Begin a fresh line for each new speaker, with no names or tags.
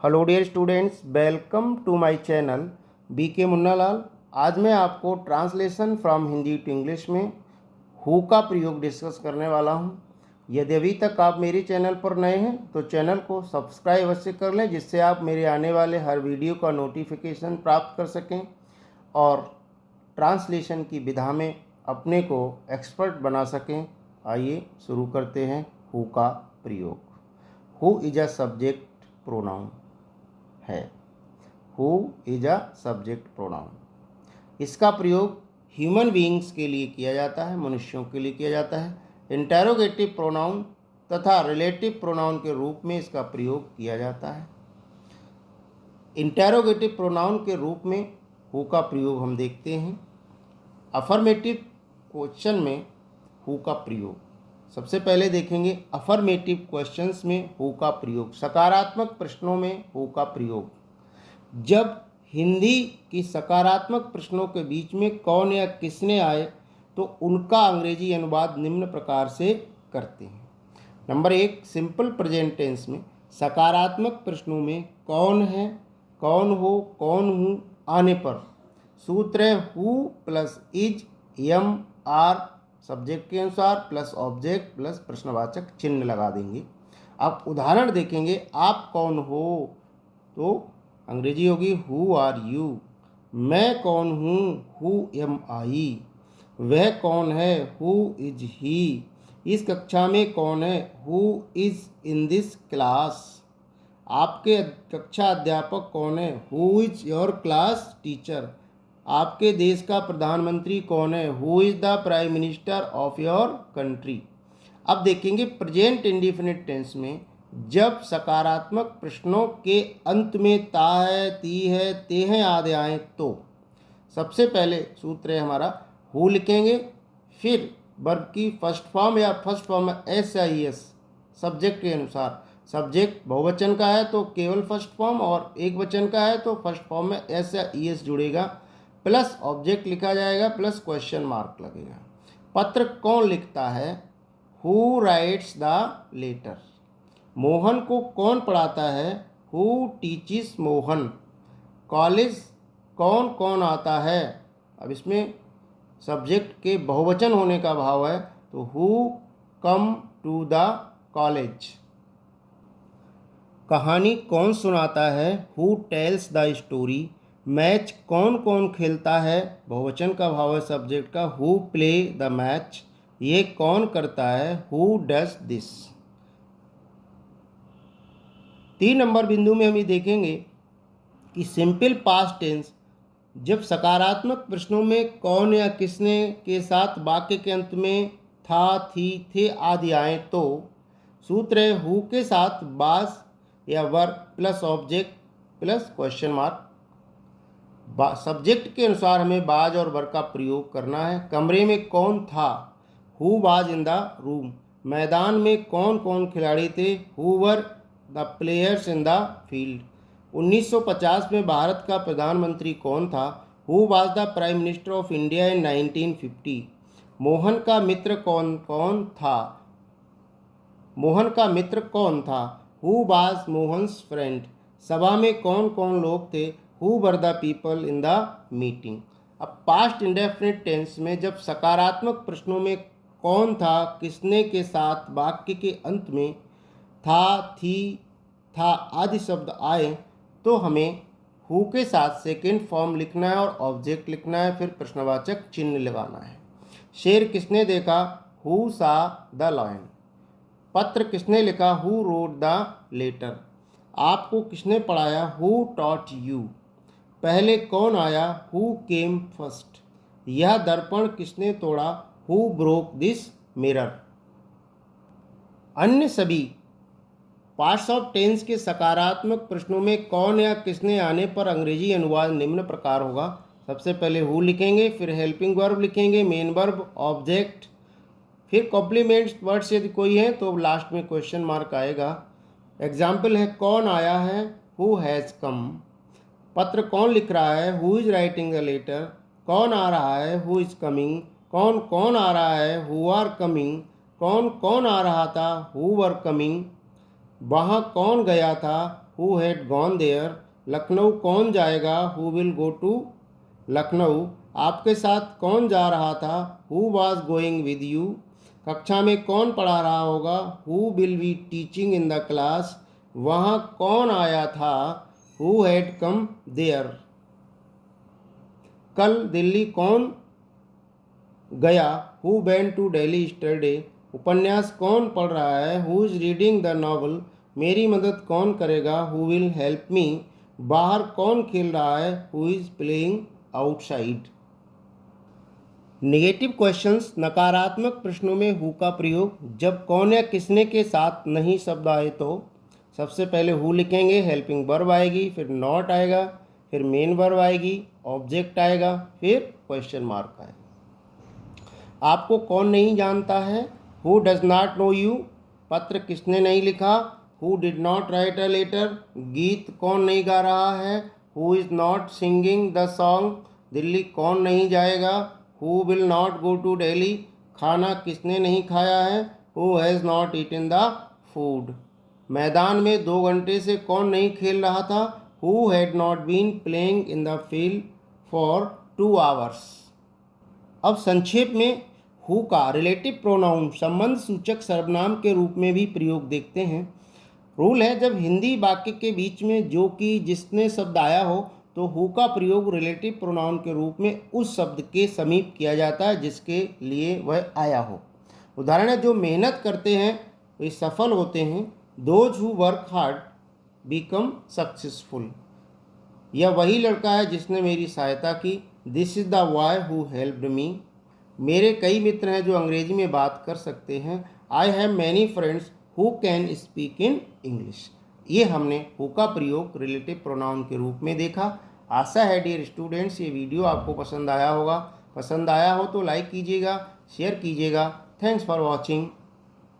Hello dear students, welcome to my channel BK Munnalal. आज मैं आपको translation from Hindi to English में हु का प्रयोग डिस्कस करने वाला हूं। यदि अभी तक आप मेरे चैनल पर नए हैं तो चैनल को सब्सक्राइब अवश्य कर लें, जिससे आप मेरे आने वाले हर वीडियो का नोटिफिकेशन प्राप्त कर सकें और ट्रांसलेशन की विधा में अपने को एक्सपर्ट बना सकें। आइए शुरू करते हैं हु का प्रयोग। Who is a subject pronoun है। Who is a subject pronoun. इसका प्रयोग ह्यूमन बीइंग्स के लिए किया जाता है, मनुष्यों के लिए किया जाता है। इंटेरोगेटिव प्रोनाउन तथा रिलेटिव प्रोनाउन के रूप में इसका प्रयोग किया जाता है। इंटेरोगेटिव प्रोनाउन के रूप में हु का प्रयोग हम देखते हैं। अफर्मेटिव क्वेश्चन में हु का प्रयोग सबसे पहले देखेंगे। अफर्मेटिव क्वेश्चंस में हु का प्रयोग, सकारात्मक प्रश्नों में हु का प्रयोग। जब हिंदी की सकारात्मक प्रश्नों के बीच में कौन या किसने आए तो उनका अंग्रेजी अनुवाद निम्न प्रकार से करते हैं। नंबर 1, सिंपल प्रेजेंट टेंस में सकारात्मक प्रश्नों में कौन है, कौन हो, कौन हूँ आने पर सूत्र है who plus is am are subject के अनुसार प्लस ऑब्जेक्ट प्लस प्रश्नवाचक चिन्ह लगा देंगे। अब उदाहरण देखेंगे। आप कौन हो तो अंग्रेजी होगी हु आर यू। मैं कौन हूँ, हु एम आई। वह कौन है, हु इज ही। इस कक्षा में कौन है, who is in this class. आपके कक्षा अध्यापक कौन है, who is your class teacher. आपके देश का प्रधानमंत्री कौन है, who is the prime minister of your country. अब देखेंगे प्रेजेंट इंडेफिनिट टेंस में जब सकारात्मक प्रश्नों के अंत में ता है, ती है, ते हैं आदि आए तो सबसे पहले सूत्र है हमारा हु लिखेंगे, फिर वर्ब की फर्स्ट फॉर्म या फर्स्ट फॉर्म में एस या ई एस सब्जेक्ट के अनुसार। सब्जेक्ट बहुवचन का है तो केवल फर्स्ट फॉर्म, और एक वचन का है तो फर्स्ट फॉर्म में एस या ई एस जुड़ेगा, प्लस ऑब्जेक्ट लिखा जाएगा, प्लस क्वेश्चन मार्क लगेगा। पत्र कौन लिखता है, who writes the letter. Mohan को कौन पढ़ाता है, हु टीचिस मोहन। कॉलेज कौन कौन आता है। अब इसमें सब्जेक्ट के बहुवचन होने का भाव है तो who come to the college. कहानी कौन सुनाता है, who tells the story. Match कौन कौन खेलता है, बहुवचन का भाव है सब्जेक्ट का, हु प्ले द मैच। ये कौन करता है, हु डज दिस। 3 नंबर बिंदु में हम ये देखेंगे कि सिंपल पास्ट टेंस जब सकारात्मक प्रश्नों में कौन या किसने के साथ वाक्य के अंत में था, थी, थे आदि आए तो सूत्र है हु के साथ बाज या verb plus object plus question mark. Subject के अनुसार हमें बाज और वर्ब का प्रयोग करना है। कमरे में कौन था, who was in the room. मैदान में कौन कौन खिलाड़ी थे, who were the players in the field. 1950 में भारत का प्रधानमंत्री कौन था, who was the prime minister of India in 1950। Mohan का मित्र कौन कौन था, मोहन का मित्र कौन था, हु वाज मोहन्स फ्रेंड। सभा में कौन कौन लोग थे, who were the people in the meeting. अब पास्ट इंडेफिनिट टेंस में जब सकारात्मक प्रश्नों में कौन था, किसने के साथ वाक्य के अंत में था, थी, था आदि शब्द आए तो हमें हु के साथ सेकेंड फॉर्म लिखना है और ऑब्जेक्ट लिखना है, फिर प्रश्नवाचक चिन्ह लगाना है। शेर किसने देखा, हु सा द लायन। पत्र किसने लिखा, हु रोट द लेटर। आपको किसने पढ़ाया, हु टॉट यू। पहले कौन आया, हु केम फर्स्ट। यह दर्पण किसने तोड़ा, हु ब्रोक दिस मिरर। अन्य सभी पार्ट्स ऑफ टेंस के सकारात्मक प्रश्नों में कौन या किसने आने पर अंग्रेजी अनुवाद निम्न प्रकार होगा। सबसे पहले हु लिखेंगे, फिर हेल्पिंग वर्ब लिखेंगे, मेन वर्ब, ऑब्जेक्ट, फिर कॉम्प्लीमेंट्स वर्ड्स यदि कोई है तो लास्ट में क्वेश्चन मार्क आएगा। एग्जाम्पल है कौन आया है, हु हैज़ कम। पत्र कौन लिख रहा है, who is writing the letter. कौन आ रहा है, हु इज कमिंग। कौन कौन आ रहा है, हु आर कमिंग। कौन कौन आ रहा था, हु वर कमिंग। वहाँ कौन गया था, who had gone there. Lucknow कौन जाएगा, who will go to Lucknow. आपके साथ कौन जा रहा था, who was going with you. कक्षा में कौन पढ़ा रहा होगा, who will be teaching in the class. वहाँ कौन आया था, हु हैड कम देयर। कल दिल्ली कौन गया, who went to Delhi yesterday. उपन्यास कौन पढ़ रहा है, who is reading the novel. मेरी मदद कौन करेगा, हु विल हेल्प मी। बाहर कौन खेल रहा है, who is playing outside. Negative questions, नकारात्मक प्रश्नों में हु का प्रयोग जब कौन या किसने के साथ नहीं शब्द आए तो सबसे पहले हु लिखेंगे, हेल्पिंग वर्ब आएगी, फिर नॉट आएगा, फिर मेन वर्ब आएगी, ऑब्जेक्ट आएगा, फिर क्वेश्चन मार्क आएगा। आपको कौन नहीं जानता है, who does not know you. पत्र किसने नहीं लिखा, who did not write a letter. गीत कौन नहीं गा रहा है, who is not singing the song. Delhi कौन नहीं जाएगा, who will not go to Delhi. खाना किसने नहीं खाया है, who has not eaten the food. मैदान में 2 घंटे से कौन नहीं खेल रहा था, who had not been playing in the field for 2 hours. अब संक्षेप में हु का रिलेटिव प्रोनाउन संबंध सूचक सर्वनाम के रूप में भी प्रयोग देखते हैं। रूल है, जब हिंदी वाक्य के बीच में जो कि जिसने शब्द आया हो तो हु का प्रयोग रिलेटिव प्रोनाउन के रूप में उस शब्द के समीप किया जाता है जिसके लिए वह आया हो। उदाहरण है, जो मेहनत करते हैं वे सफल होते हैं। Those who work hard become successful. यह वही लड़का है जिसने मेरी सहायता की। This is the boy who helped me. मेरे कई मित्र हैं जो अंग्रेजी में बात कर सकते हैं। I have many friends who can speak in English. ये हमने हु का प्रयोग रिलेटिव प्रोनाउन के रूप में देखा। आशा है डियर स्टूडेंट्स ये वीडियो आपको पसंद आया होगा। पसंद आया हो तो लाइक कीजिएगा, शेयर कीजिएगा। Thanks for watching.